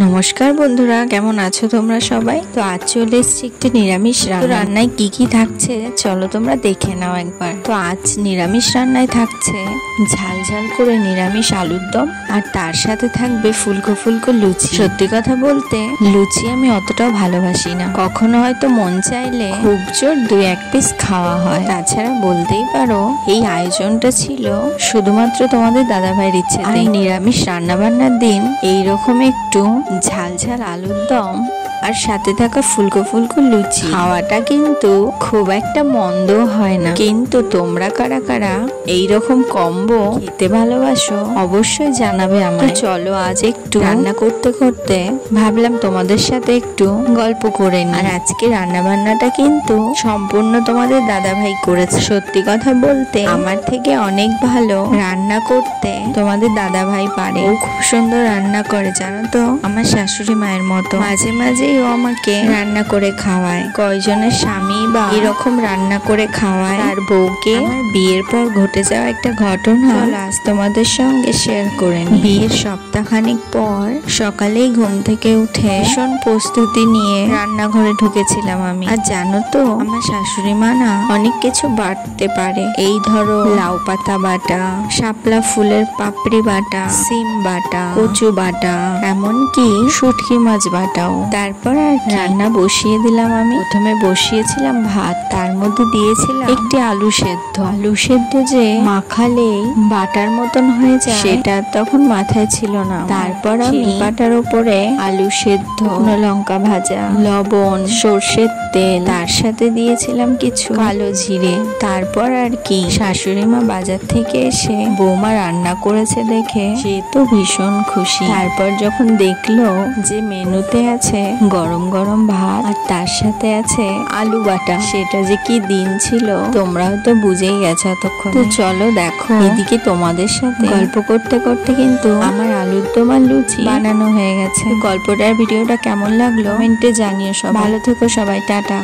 নমস্কার বন্ধুরা, কেমন আছো তোমরা সবাই? তো আজ চলে এসেছি একটি নিরামিষ রান্না। রান্নায় কি কি থাকছে চলো তোমরা দেখে নাও একবার। তো আজ নিরামিষ রান্নায় থাকছে ঝাল ঝাল করে নিরামিষ আলুর দম, আর তার সাথে থাকবে ফুলকো ফুলকো লুচি। সত্যি কথা বলতে লুচি আমি অতটাও ভালোবাসি না, কখনো হয়তো মন চাইলে খুব জোর 2-1 পিস খাওয়া হয়। তাছাড়া বলতেই পারো এই আয়োজনটা ছিল শুধুমাত্র তোমাদের দাদাভাইয়ের ইচ্ছেতে। নিরামিষ রান্না বান্নার দিন এইরকম একটু ঝাল ঝাল আলুর দম আর সাথে থাকা ফুলকো ফুলকো লুচি খাওয়াটা কিন্তু খুব একটা মন্দ হয় না। কিন্তু তোমরা কারা কারা এইরকম কম্বো খেতে ভালোবাসো অবশ্যই জানাবে আমায়। চলো আজ একটু রান্না করতে করতে ভাবলাম তোমাদের সাথে একটু গল্প করে নিই। আর আজকে রান্না বান্নাটা কিন্তু সম্পূর্ণ তোমাদের দাদাভাই করেছে। সত্যি কথা বলতে আমার থেকে অনেক ভালো রান্না করতে তোমাদের দাদাভাই পারে। ও খুব সুন্দর রান্না করে জানো তো, আমার শাশুড়ি মায়ের মতো। মাঝে মাঝেই ও আমাকে রান্না করে খাওয়ায়, কয়জনের স্বামী বা এরকম রান্না করে খাওয়ায় তার বউকে। আমার বিয়ের পর ঘটে যাওয়া একটা ঘটনা আজ তোমাদের সঙ্গে শেয়ার করে নিই। বিয়ের সপ্তাহখানিক পর সকালেই ঘুম থেকে উঠে ভীষণ প্রস্তুতি নিয়ে রান্নাঘরে ঢুকেছিলাম আমি। আর জানো তো আমার শাশুড়ি মা না অনেক কিছু বাটতে পারে। এই ধরো লাউ পাতা বাটা, শাপলা ফুলের পাপড়ি বাটা, সিম বাটা, কচু বাটা, এমনকি শুটকি মাছ বাটাও। তারপর আর রান্না বসিয়ে দিলাম আমি। প্রথমে বসিয়েছিলাম ভাত, তার মধ্যে দিয়েছিলাম একটি আলু সেদ্ধ। আলু সেদ্ধ যে মাখালেই বাটার মতন হয়ে যায় সেটা তখন মাথায় ছিল না। তারপর আমি বাটার উপরে আলু সেদ্ধ, লঙ্কা ভাজা, লবণ, সর্ষের তেল, তার সাথে দিয়েছিলাম কিছু কালো জিরে। তারপর আর কি শাশুড়ি মা বাজার থেকে এসে বৌমা রান্না করেছে দেখে সে তো ভীষণ খুশি। তারপর যখন দেখলো যে মেনুতে আছে গরম গরম ভাত আর তার সাথে আছে আলু বাটা, সেটা যে কি দিন ছিল তোমরাও তো বুঝেই গেছো এতক্ষণ। তো চলো দেখো, এদিকে তোমাদের সাথে গল্প করতে করতে কিন্তু আমার আলুর দম আর লুচি বানানো হয়ে গেছে। গল্পটার ভিডিওটা কেমন লাগলো কমেন্টে জানিও সবাই। ভালো থেকো সবাই, টাটা।